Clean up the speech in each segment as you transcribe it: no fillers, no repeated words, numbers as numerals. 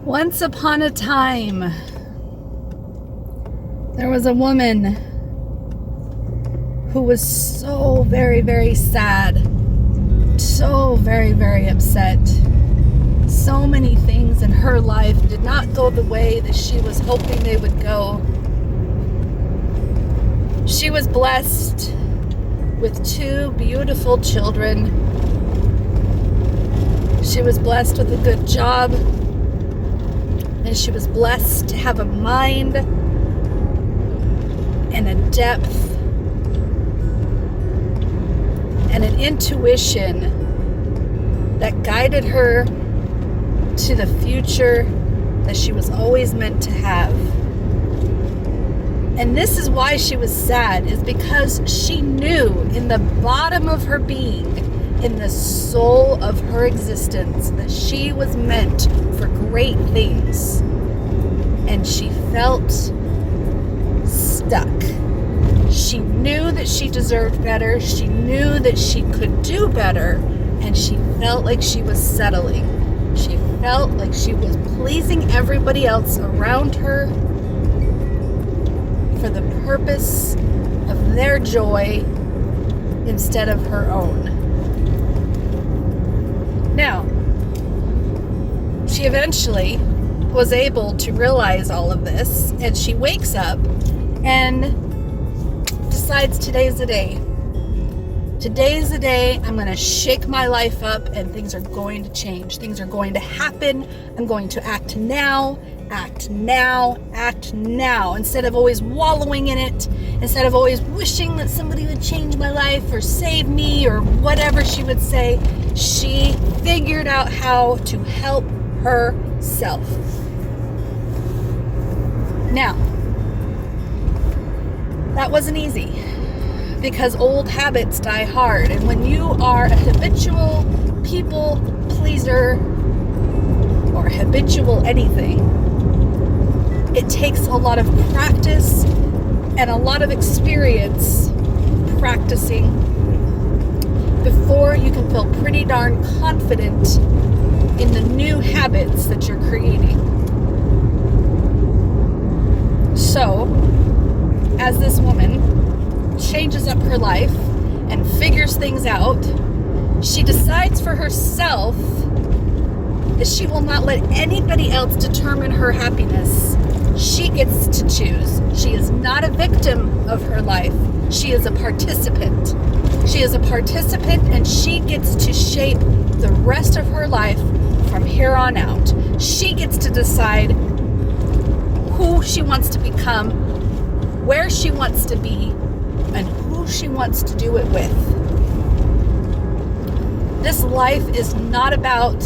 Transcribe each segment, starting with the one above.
Once upon a time, there was a woman who was so very, very sad, so very, very upset. So many things in her life did not go the way that she was hoping they would go. She was blessed with 2 beautiful children. She was blessed with a good job. And she was blessed to have a mind and a depth and an intuition that guided her to the future that she was always meant to have. And this is why she was sad, is because she knew in the bottom of her being, in the soul of her existence, that she was meant for great things. And she felt stuck. She knew that she deserved better. She knew that she could do better. And she felt like she was settling. She felt like she was pleasing everybody else around her for the purpose of their joy instead of her own. Now, she eventually was able to realize all of this, and she wakes up and decides today's the day. Today's the day I'm going to shake my life up and things are going to change. Things are going to happen. I'm going to act now, act now, act now. Instead of always wallowing in it, instead of always wishing that somebody would change my life or save me or whatever she would say, she figured out how to help herself. Now, that wasn't easy because old habits die hard. And when you are a habitual people pleaser or habitual anything, it takes a lot of practice and a lot of experience practicing before you can feel pretty darn confident in the new habits that you're creating. So, as this woman changes up her life and figures things out, she decides for herself that she will not let anybody else determine her happiness. She gets to choose. She is not a victim of her life. She is a participant. She is a participant, and she gets to shape the rest of her life from here on out. She gets to decide who she wants to become, where she wants to be, and who she wants to do it with. This life is not about,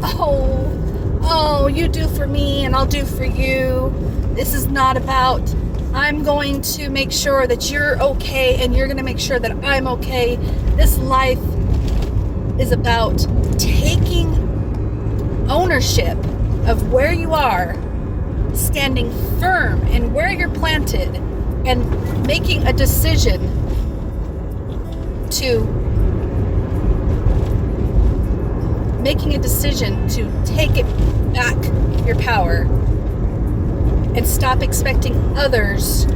oh, you do for me and I'll do for you. This is not about, I'm going to make sure that you're okay and you're going to make sure that I'm okay. This life is about taking ownership of where you are, standing firm in where you're planted, and making a decision to take it back, your power, and stop expecting others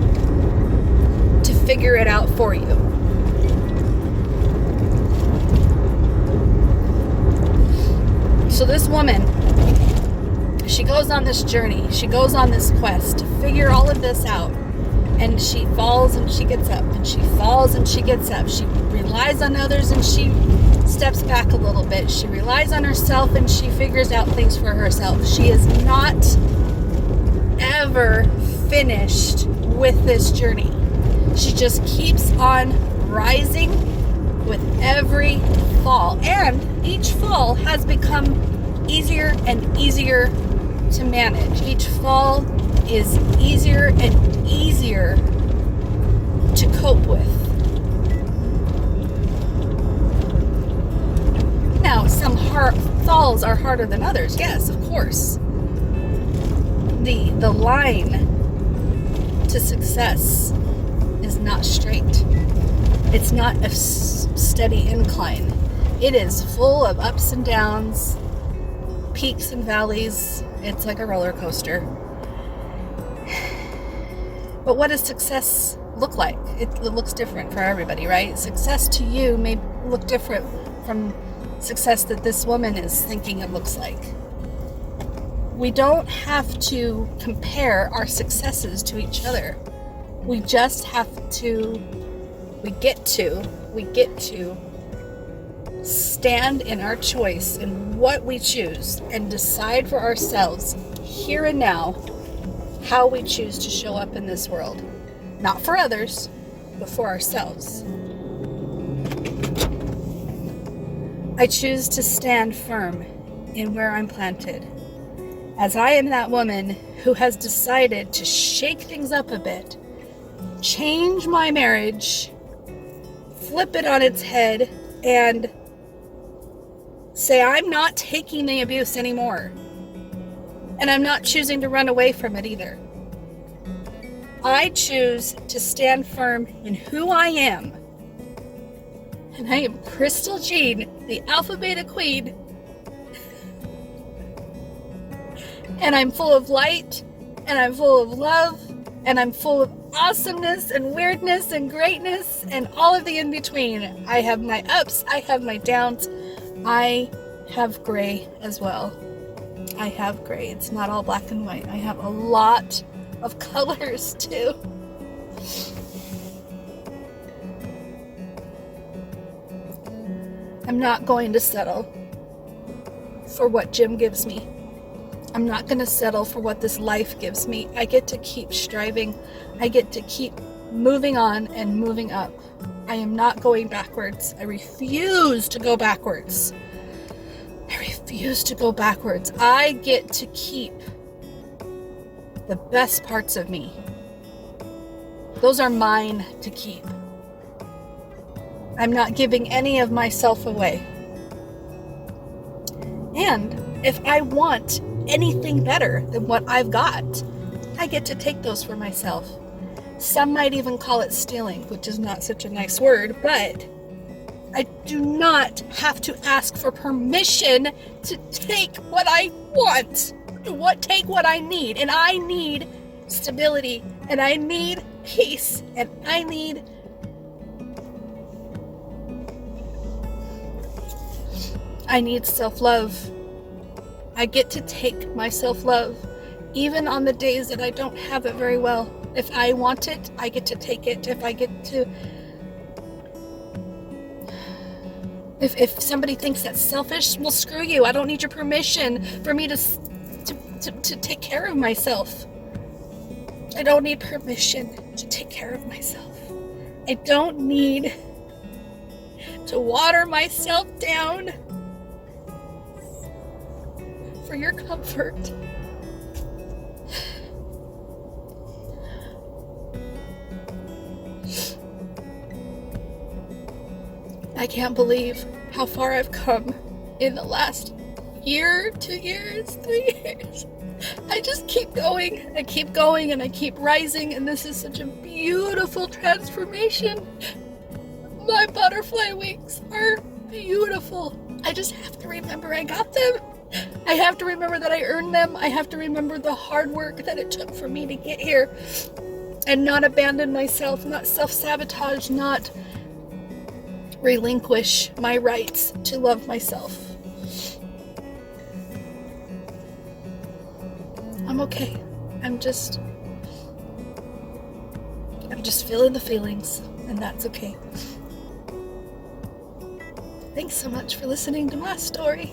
to figure it out for you. So this woman, she goes on this journey, she goes on this quest to figure all of this out, and she falls and she gets up, and she falls and she gets up. She relies on others and she steps back a little bit. She relies on herself and she figures out things for herself. She is not ever finished with this journey. She just keeps on rising with every fall, and each fall has become easier and easier to manage. Each fall is easier and easier to cope with. Now, some falls are harder than others. Yes, of course. The line to success is not straight. It's not a steady incline. It is full of ups and downs, peaks and valleys. It's like a roller coaster. But what does success look like? It looks different for everybody, right? Success to you may look different from success that this woman is thinking it looks like. We don't have to compare our successes to each other. We just have to, we get to stand in our choice in what we choose and decide for ourselves here and now how we choose to show up in this world. Not for others, but for ourselves. I choose to stand firm in where I'm planted, as I am that woman who has decided to shake things up a bit, change my marriage, flip it on its head, and say I'm not taking the abuse anymore. And I'm not choosing to run away from it either. I choose to stand firm in who I am. And I am Crystal Jean, the Alpha Beta Queen. And I'm full of light, and I'm full of love, and I'm full of awesomeness and weirdness and greatness and all of the in-between. I have my ups, I have my downs, I have gray as well. I have gray. It's not all black and white. I have a lot of colors too. I'm not going to settle for what Jim gives me. I'm not going to settle for what this life gives me. I get to keep striving. I get to keep moving on and moving up. I am not going backwards. I refuse to go backwards. I refuse to go backwards. I get to keep the best parts of me. Those are mine to keep. I'm not giving any of myself away. And if I want anything better than what I've got, I get to take those for myself. Some might even call it stealing, which is not such a nice word, but I do not have to ask for permission to take what I want, take what I need. And I need stability, and I need peace, and I need self-love. I get to take my self-love, even on the days that I don't have it very well. If I want it, I get to take it. If somebody thinks that's selfish, well, screw you. I don't need your permission for me to take care of myself. I don't need permission to take care of myself. I don't need to water myself down for your comfort. I can't believe how far I've come in the last year, 2 years, 3 years. I just keep going. I keep going and I keep rising, and this is such a beautiful transformation. My butterfly wings are beautiful. I just have to remember I got them. I have to remember that I earned them. I have to remember the hard work that it took for me to get here, and not abandon myself, not self-sabotage, not relinquish my rights to love myself. I'm okay. I'm just feeling the feelings, and that's okay. Thanks so much for listening to my story.